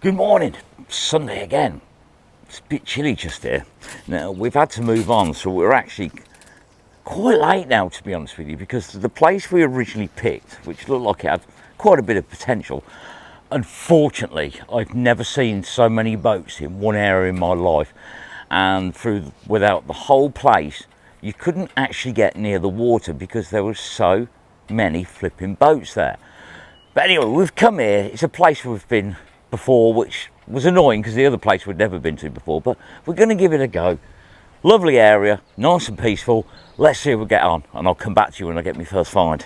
Good morning. Sunday again. It's a bit chilly just here. Now, we've had to move on, so we're actually quite late now, to be honest with you, because the place we originally picked, which looked like it had quite a bit of potential, unfortunately, I've never seen so many boats in one area in my life. And without the whole place, you couldn't actually get near the water because there were so many flipping boats there. But anyway, we've come here. It's a place we've been before, which was annoying because the other place we'd never been to before, but we're going to give it a go. Lovely area, nice and peaceful. Let's see if we get on, and I'll come back to you when I get my first find.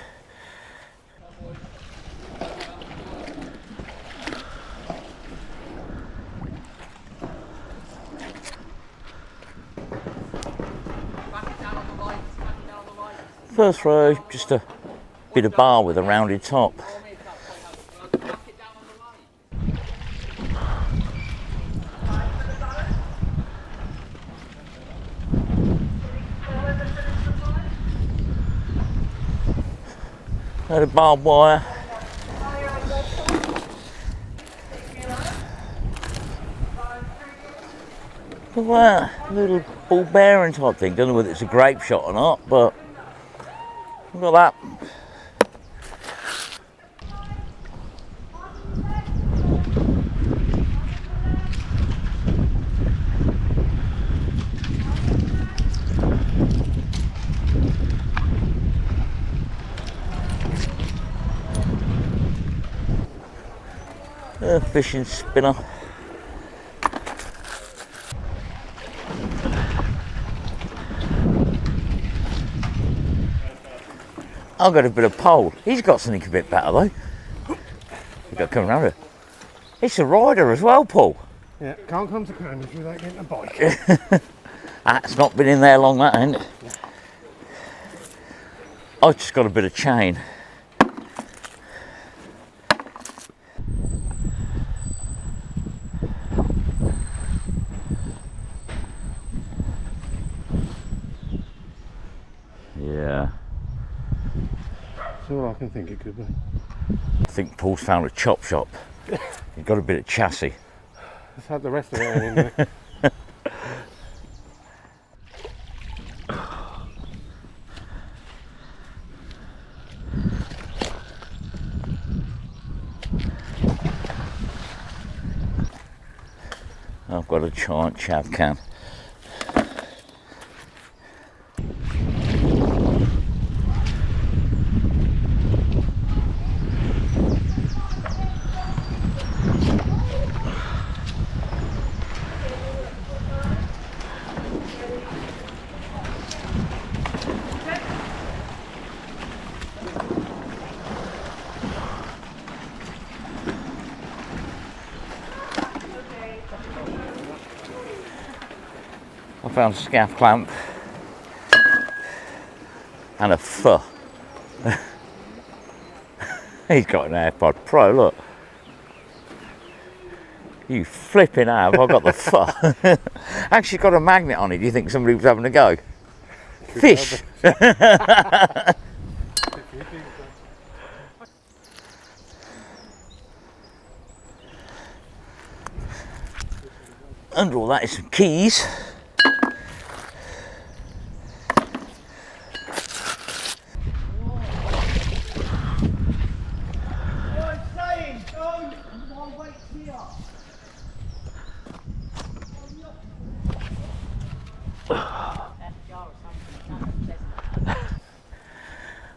First row, just a bit of bar with a rounded top. Had a barbed wire. Wow, little ball bearing type thing. Don't know whether it's a grape shot or not, but look at that. A fishing spinner. I've got a bit of pole. He's got something a bit better though. We've got to come around here. It's a rider as well, Paul. Yeah, can't come to Cambridge without getting a bike. That's not been in there long, that ain't it? I've just got a bit of chain. Yeah. That's all I can think it could be. I think Paul's found a chop shop. He's got a bit of chassis. Let's have the rest of it in there. I've got a giant chav can. I found a scaff clamp and a fur. He's got an AirPod Pro, look. You flipping have, I've got the fur. Actually got a magnet on it. Do you think somebody was having a go? Fish! Under all that is some keys.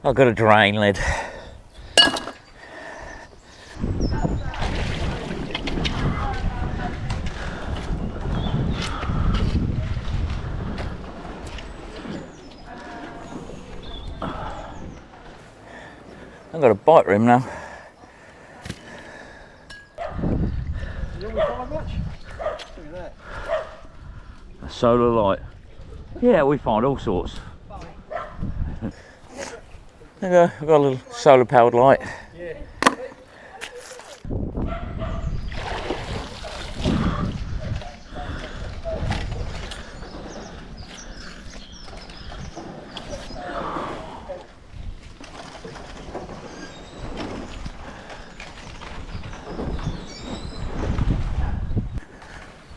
I've got a drain lid. I've got a bike rim now. You always find much? Look at that. A solar light. Yeah, we find all sorts. There you go, I've got a little solar powered light. Yeah.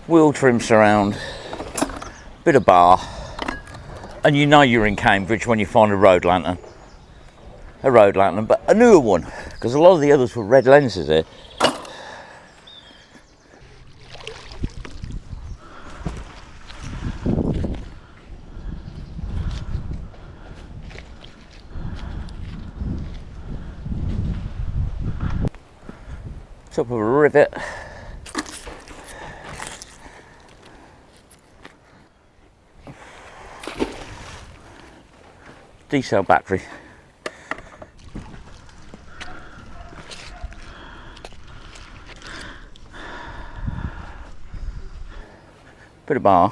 wheel trim surround, bit of bar, and you know you're in Cambridge when you find a road lantern. A road lantern, but a newer one, because a lot of the others were red lenses here. Top of a rivet. D-cell battery. Bit of bar.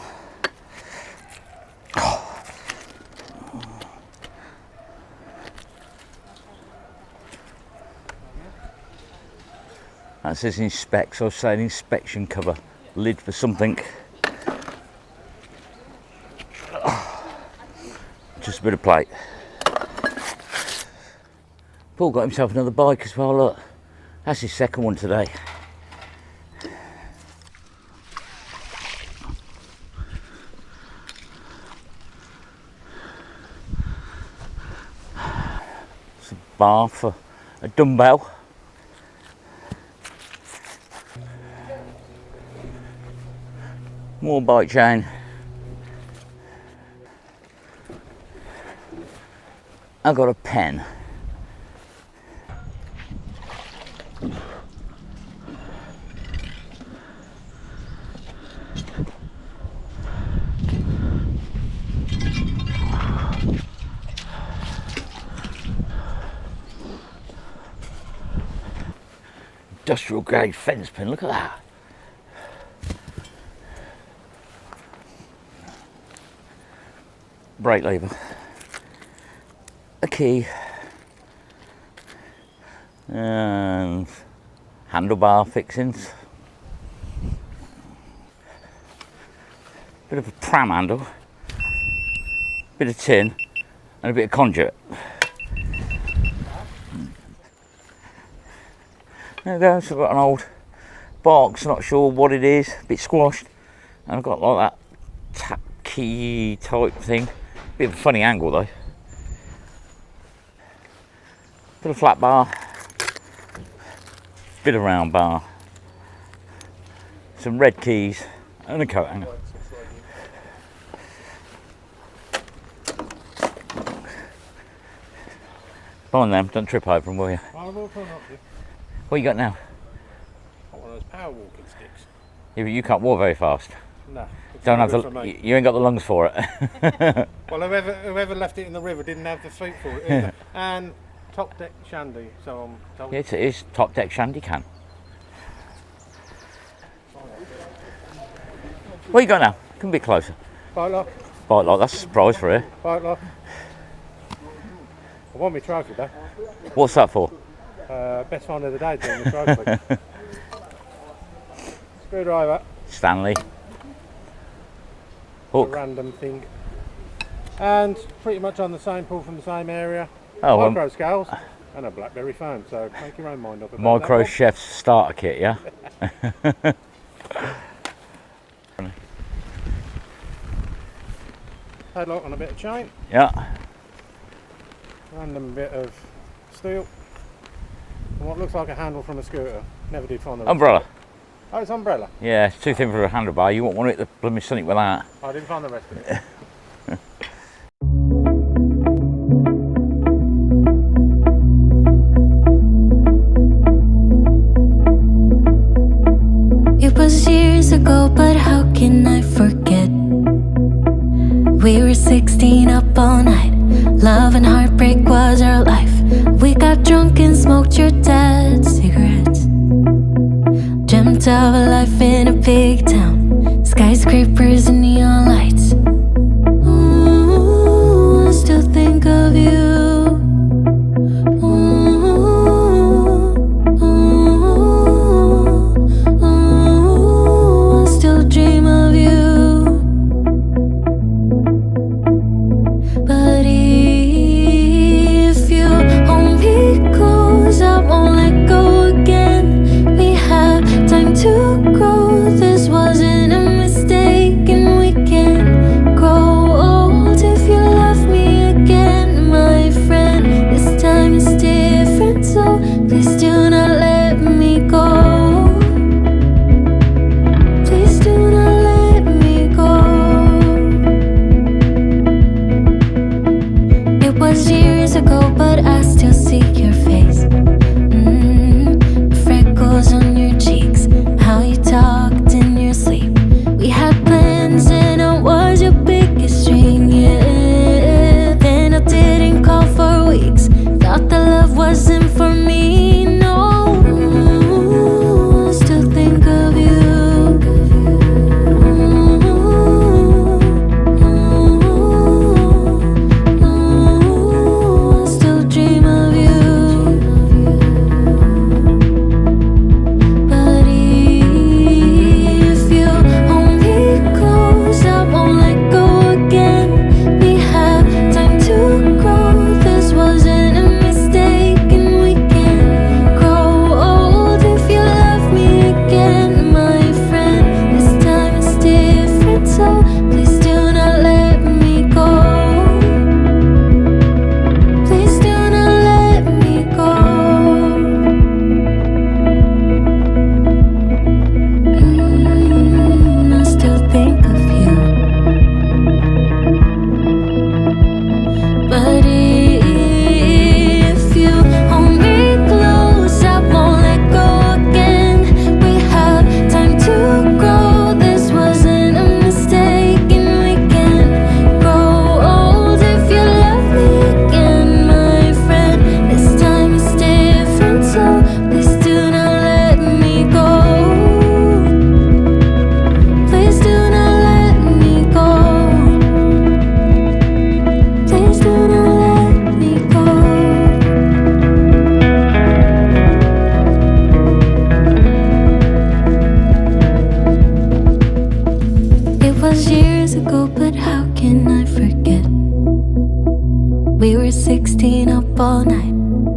That says inspect, so I say an inspection cover, lid for something. Just a bit of plate. Paul got himself another bike as well, look. That's his second one today. It's a bar for a dumbbell. More bike chain. I've got a pen. Industrial grade fence pin, look at that. Brake lever, a key, and handlebar fixings, bit of a pram handle, bit of tin, and a bit of conduit. There we go, so I've got an old box, not sure what it is, a bit squashed, and I've got like that tap key type thing. Bit of a funny angle though. Bit of flat bar, bit of round bar, some red keys, and a coat hanger. Go on then, don't trip over them, will you? I will try not to. What you got now? Got one of those power walking sticks. Yeah, but you can't walk very fast. No. Don't have the. You ain't got the lungs for it. Well, whoever left it in the river didn't have the feet for it either. And top deck shandy, so I'm told. Yes, it is top deck shandy can. What you got now? Come a bit closer. Bike lock. Bike lock, that's a surprise for you. Bike lock. I want my trophy though. What's that for? Best find of the day, doing the trophy. Screwdriver. Stanley. A Hook. random thing. And pretty much on the same pull from the same area. Oh, Micro scales and a BlackBerry phone, so make your own mind up about Micro that one. Chef's starter kit, yeah? Headlock on a bit of chain. Yeah. Random bit of steel. And what looks like a handle from a scooter. Never did find the Umbrella. Oh, it's umbrella. Yeah, it's too thin for a handlebar. You won't want it to blooming something with that. I didn't find the rest of it. It was years ago, but how can I forget? We were 16 up all night. Love and heartbreak was our life. We got drunk and smoked your dad's cigarettes. Dreamt of a life in a big town, skyscrapers and neon lights. Ooh, I still think of you. I still dream of you. But if you hold me close, I won't let go again. We have time to grow. This wasn't a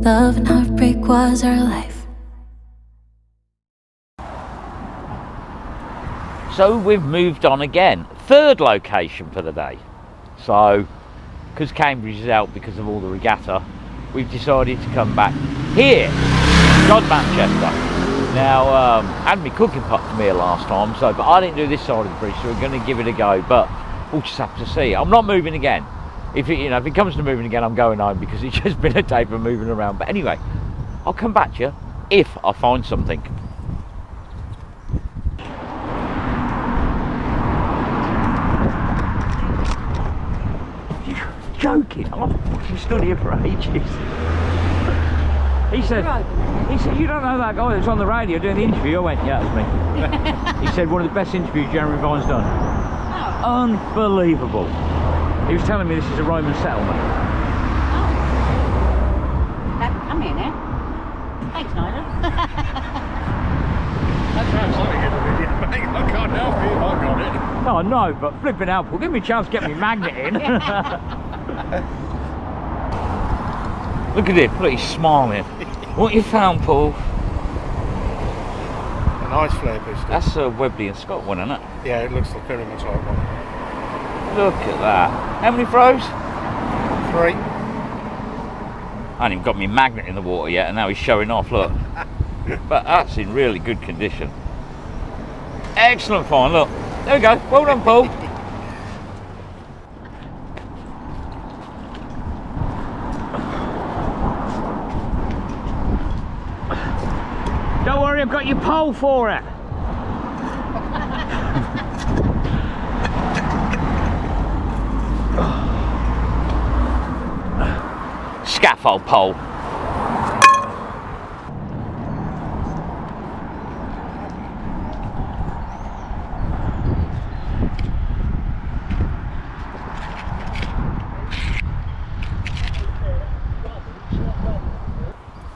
Love and heartbreak was our life. So we've moved on again. Third location for the day. So, because Cambridge is out because of all the regatta, we've decided to come back here, God Manchester. Now, had me cooking pot from here last time, so but I didn't do this side of the bridge, so we're going to give it a go. But we'll just have to see. I'm not moving again. If it comes to moving again, I'm going home because it's just been a day for moving around. But anyway, I'll come back to you if I find something. Joking, I've fucking stood here for ages. He said, you don't know that guy that's on the radio doing the interview? I went, yeah, that's me. He said, one of the best interviews Jeremy Vine's done. Oh. Unbelievable. He was telling me this is a Roman settlement. Oh. I'm here now. Thanks, Nigel. That's how sorry you did it, mate. I can't help you, I got it. No, no, but flipping out, Paul. Give me a chance to get me magnet in. Look at him, look, he's smiling. What you found, Paul? A nice flare pistol. That's a Webley and Scott one, isn't it? Yeah, it looks like a pyramid type one. Look at that. How many throws? 3. I haven't even got me magnet in the water yet, and now he's showing off, look. But that's in really good condition. Excellent find, look. There we go. Well done, Paul. Don't worry, I've got your pole for it. Scaffold pole.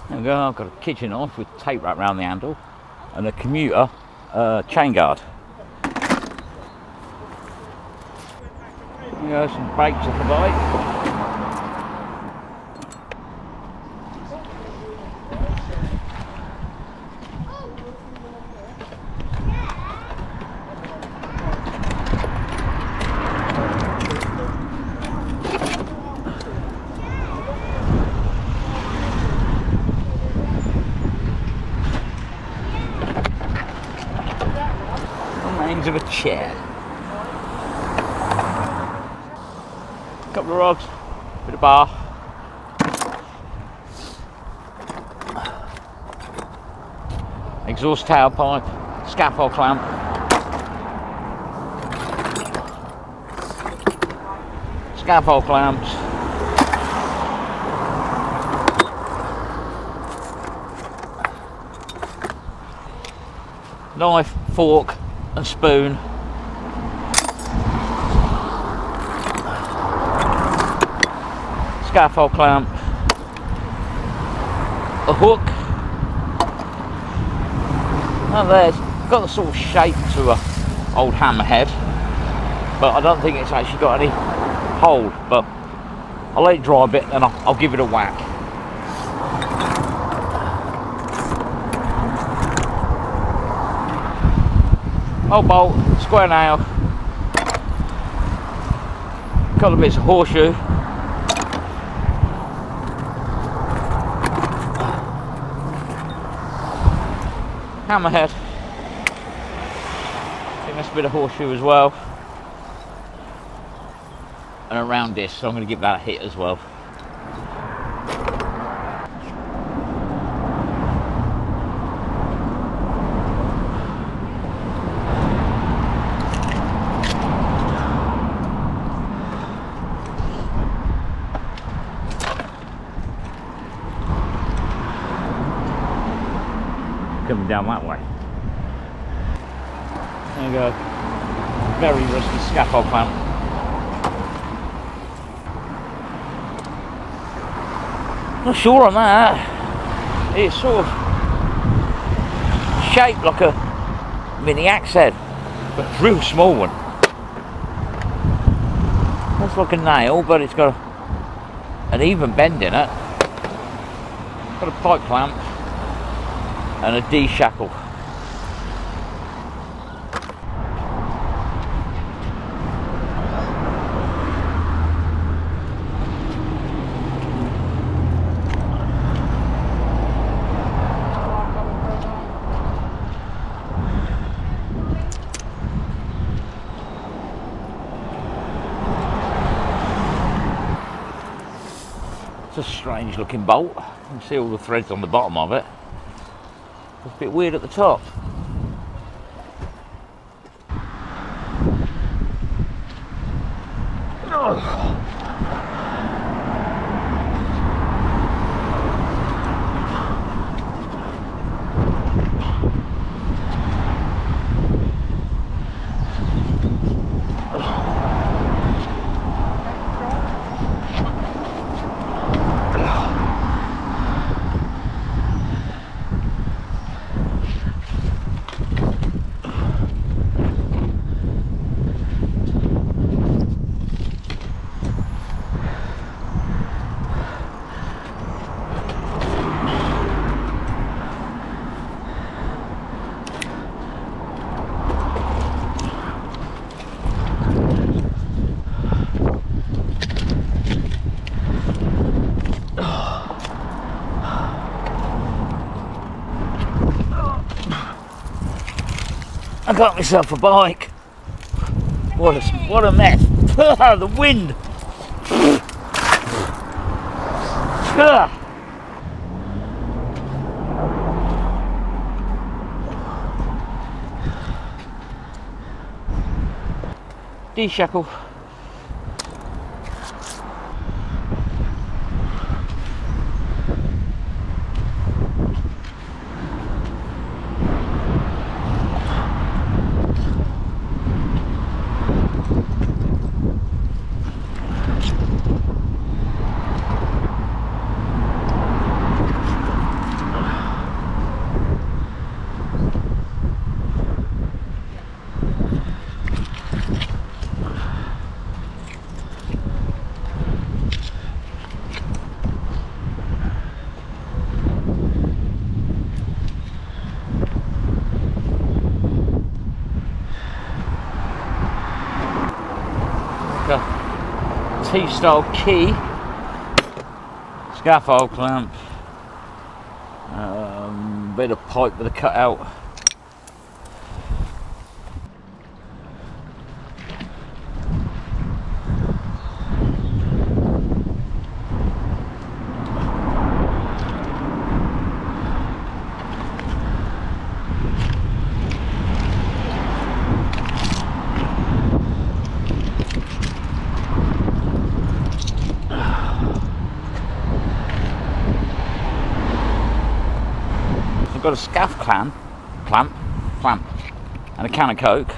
There we go, I've got a kitchen knife with tape wrapped around the handle and a commuter chain guard. There we go, some brakes at the bike. Of a chair. Couple of rods, bit of bar. Exhaust tailpipe, scaffold clamp. Scaffold clamps. Knife, fork and spoon. Scaffold clamp. A hook. And there's got the sort of shape to a old hammerhead, but I don't think it's actually got any hold. But I'll let it dry a bit and I'll give it a whack. Old bolt, square nail, couple of bits of horseshoe, hammerhead, I think that's a bit of horseshoe as well, and a round disc, so I'm going to give that a hit as well. Coming down that way. There we go. Very rusty scaffold clamp. Not sure on that. It's sort of shaped like a mini axe head, but a real small one. Looks like a nail, but it's got an even bend in it. Got a pipe clamp and a D-shackle. It's a strange looking bolt. You can see all the threads on the bottom of it. It's a bit weird at the top. I got myself a bike. What a mess. The wind. D-shackle. T-style key, scaffold clamp, bit of pipe with a cutout. I've got a scaff clamp, and a can of Coke,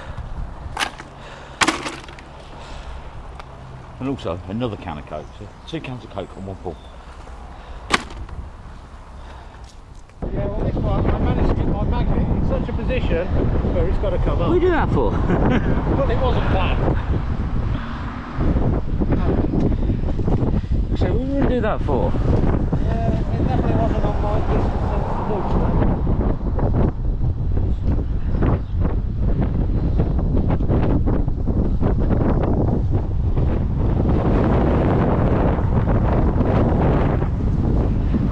and also another can of Coke. So 2 cans of Coke on one pull. Yeah, well this one, I managed to get my magnet in such a position where it's got to come What up. are you doing that for? Well, it wasn't planned. So what are you going to do that for? Yeah, it definitely wasn't on my distance to do.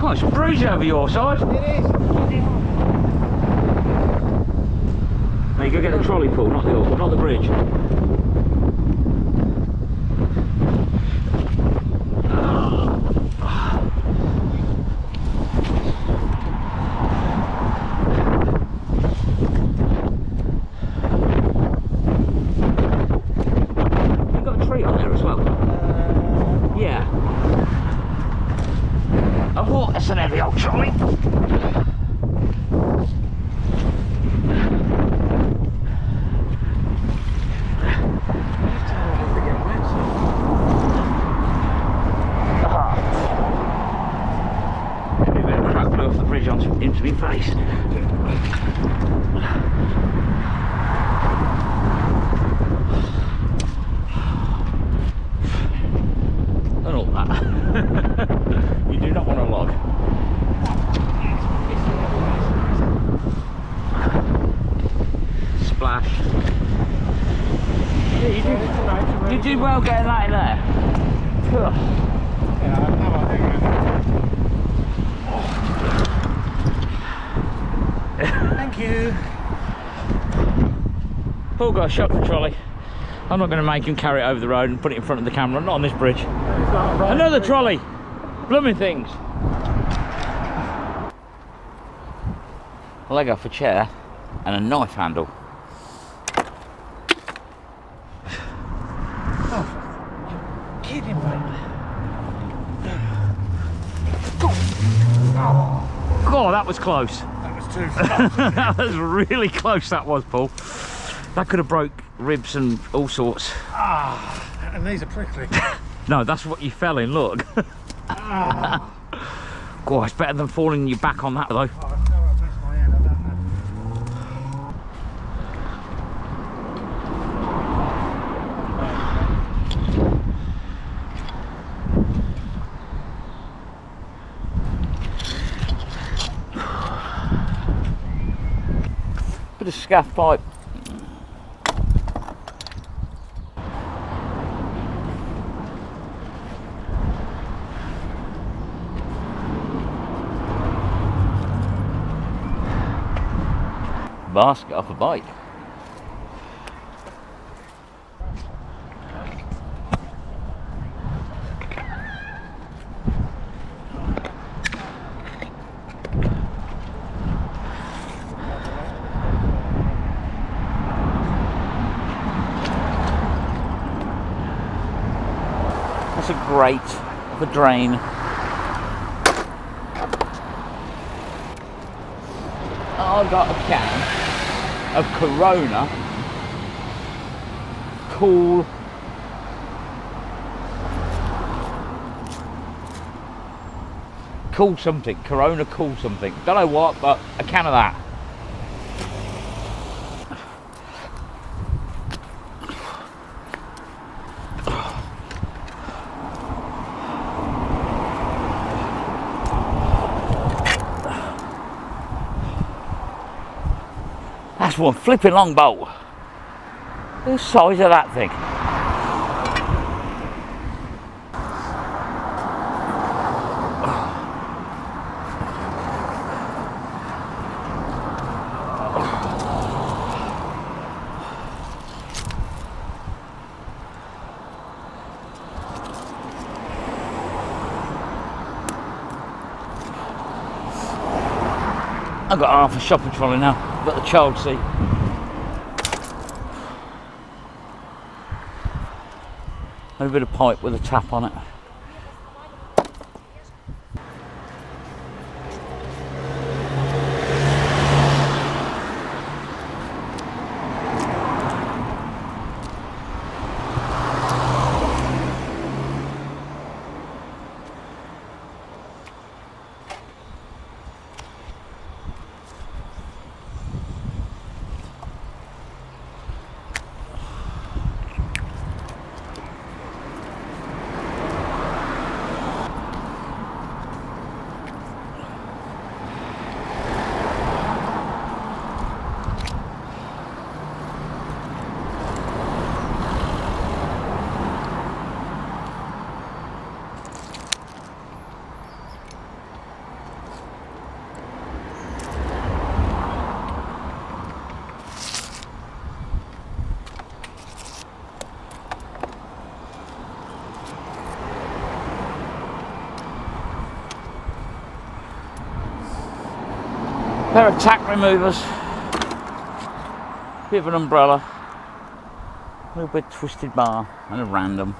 Oh, it's a breeze over your side. It is. Now you go get the trolley pull, not the bridge. You've got a tree on there as well. Yeah. Oh, what? That's an heavy old trolley. Yeah, you did well getting that in there. Ugh. Yeah, I have no idea. Thank you. Paul got a shot the trolley. I'm not going to make him carry it over the road and put it in front of the camera. Not on this bridge. Another trolley. Blooming things. A Lego for chair and a knife handle. Kidding me. God, that was close. That was too far. That was really close, that was, Paul. That could have broke ribs and all sorts. And these are prickly. No, that's what you fell in, look. God, it's better than falling your back on that, though. Oh, I feel like I missed my hand, I don't know. Bit of scaff pipe. Basket off a bike. That's a grate of a drain. I've got a can of Corona cool something. Corona cool something. Don't know what, but a can of that. That's one flipping long bolt. The size of that thing. I've got half a shopping trolley now. I've got the child seat. And a bit of pipe with a tap on it. Pair of tack removers, bit of an umbrella, a little bit twisted bar and a random.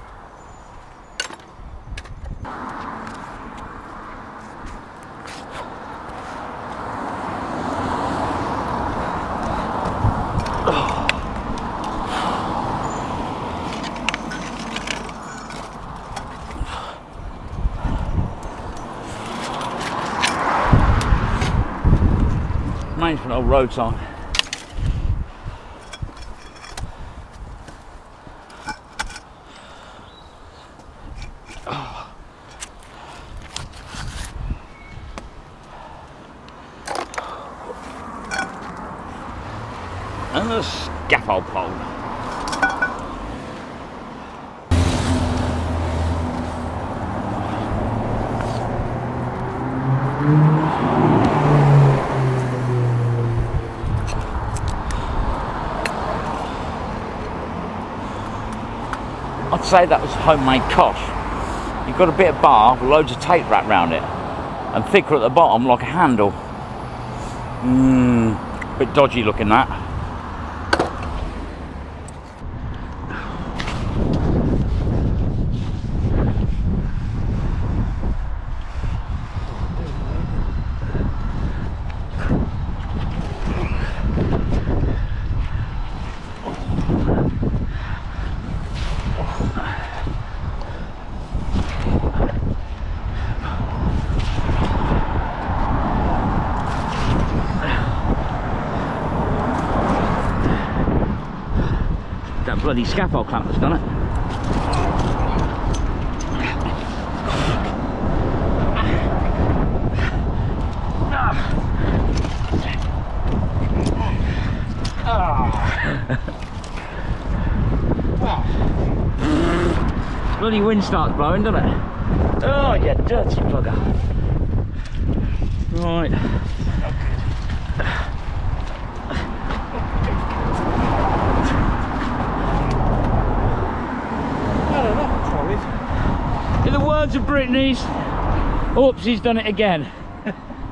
Range for an old road sign. And scaffold pole. I'd say that was homemade kosh. You've got a bit of bar with loads of tape wrapped around it and thicker at the bottom like a handle. Bit dodgy looking that. That bloody scaffold clamp has done it. Bloody wind starts blowing, doesn't it? Oh, you dirty bugger. Right. In the words of Brittany's, oops, he's done it again.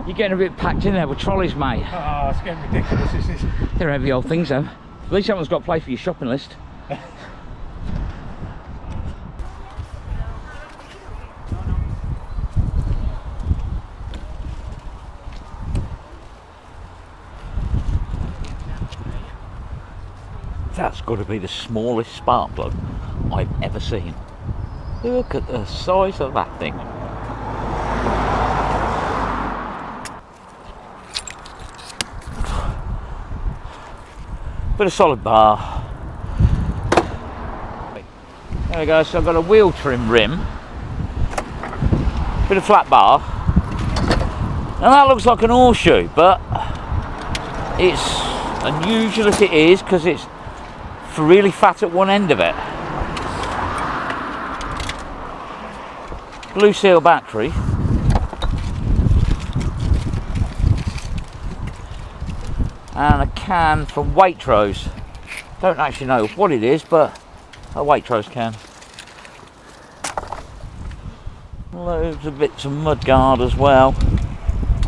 You're getting a bit packed in there with trolleys, mate. Oh, it's getting ridiculous, isn't it? They're heavy old things, though. At least someone's got to play for your shopping list. That's got to be the smallest spark plug I've ever seen. Look at the size of that thing. Bit of solid bar. There we go, so I've got a wheel trim rim. Bit of flat bar. Now that looks like an horseshoe, but it's unusual as it is because it's really fat at one end of it. Blue seal battery. And a can from Waitrose. Don't actually know what it is, but a Waitrose can. Loads of bits of mudguard as well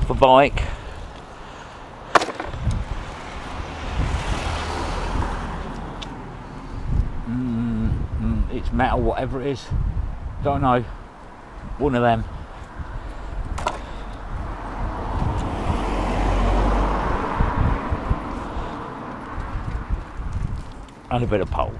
for bike. It's metal, whatever it is. Don't know. One of them. And a bit of pole.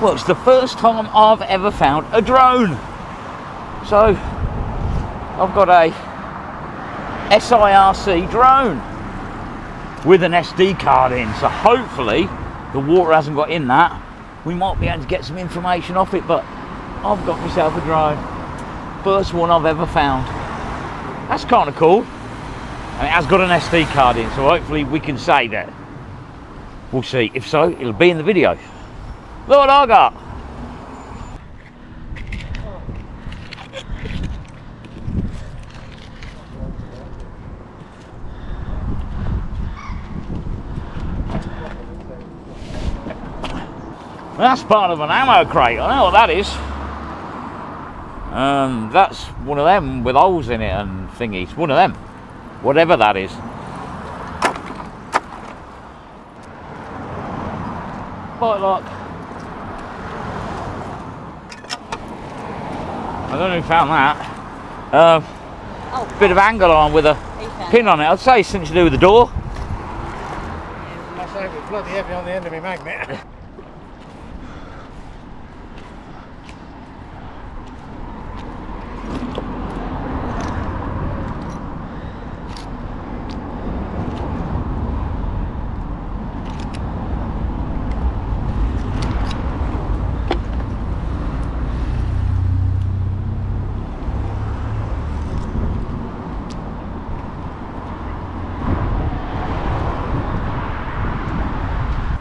Well, it's the first time I've ever found a drone. So, I've got a SIRC drone with an SD card in. So hopefully, the water hasn't got in that. We might be able to get some information off it, but I've got myself a drone. First one I've ever found. That's kind of cool. And it has got an SD card in, so hopefully we can say that. We'll see. If so, it'll be in the video. Look what I got. That's part of an ammo crate. I know what that is. That's one of them with holes in it and thingies. One of them. Whatever that is. Bite lock. I don't know who found that. Bit of angle on with a pin on it. I'd say something to do with the door. That's heavy. bloody heavy on the end of my magnet.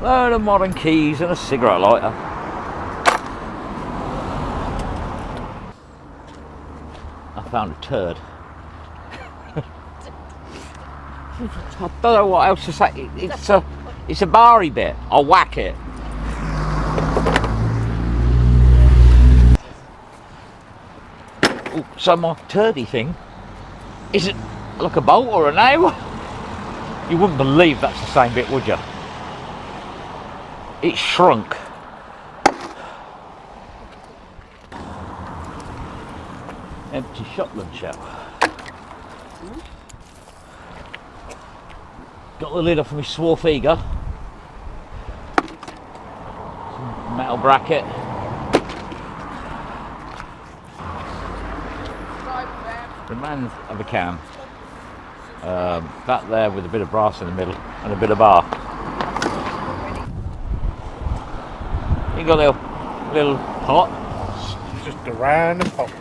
Load of modern keys and a cigarette lighter. I found a turd. I don't know what else to say. It's a barry bit. I'll whack it. Ooh, so my turdy thing, is it like a bolt or a nail? You wouldn't believe that's the same bit, would you? It's shrunk. Empty shotgun shell. Got the lid off of my Swarthega. Some metal bracket. Remains of a cam. That there with a bit of brass in the middle and a bit of bar. You got a little pot. It's just a random pot.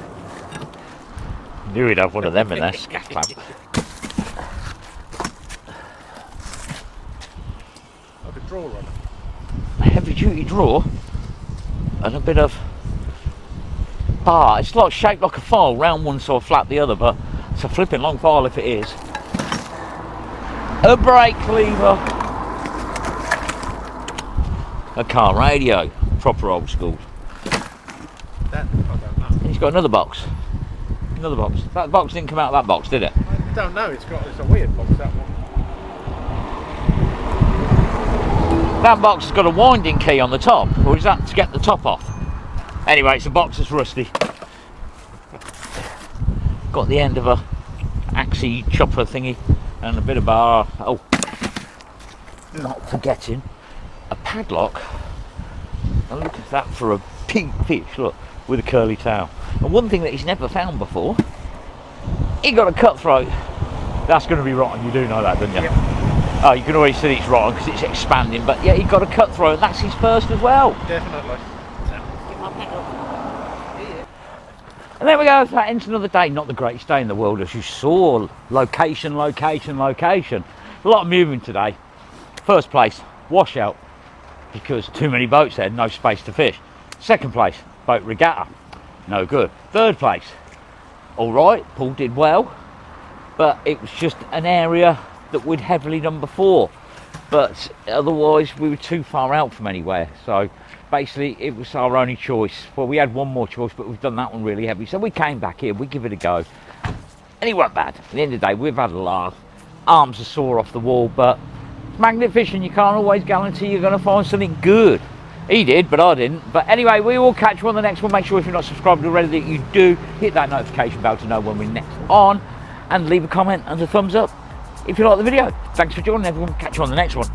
Knew he'd have one of them in there, scat lamp. Like a drawer on it. A heavy duty drawer and a bit of bar. It's like shaped like a file, round one side, flat the other, but it's a flipping long file if it is. A brake lever. A car radio. Proper old school. That, I don't know. And he's got another box. Another box. That box didn't come out of that box, did it? I don't know, it's a weird box, that one. That box has got a winding key on the top, or is that to get the top off? Anyway, it's a box that's rusty. Got the end of a axie chopper thingy and a bit of bar. Oh, not forgetting a padlock. And look at that for a pink fish, look, with a curly tail. And one thing that he's never found before, he got a cutthroat. That's going to be rotten, you do know that, don't you? Yep. Oh, you can already see it's rotten because it's expanding, but yeah, he got a cutthroat, and that's his first as well. Definitely. And there we go, that ends another day. Not the greatest day in the world, as you saw. Location, location, location. A lot of moving today. First place, washout, because too many boats there, no space to fish. Second place, boat regatta, no good. Third place, all right, Paul did well, but it was just an area that we'd heavily done before. But otherwise, we were too far out from anywhere. So basically, it was our only choice. Well, we had one more choice, but we've done that one really heavy. So we came back here, we give it a go. And it wasn't bad. At the end of the day, we've had a laugh. Arms are sore off the wall, but magnet fishing, you can't always guarantee you're going to find something good. He did, but I didn't. But anyway, we will catch you on the next one. Make sure if you're not subscribed already that you do hit that notification bell to know when we're next on, and leave a comment and a thumbs up if you like the video. Thanks for joining, everyone. Catch you on the next one.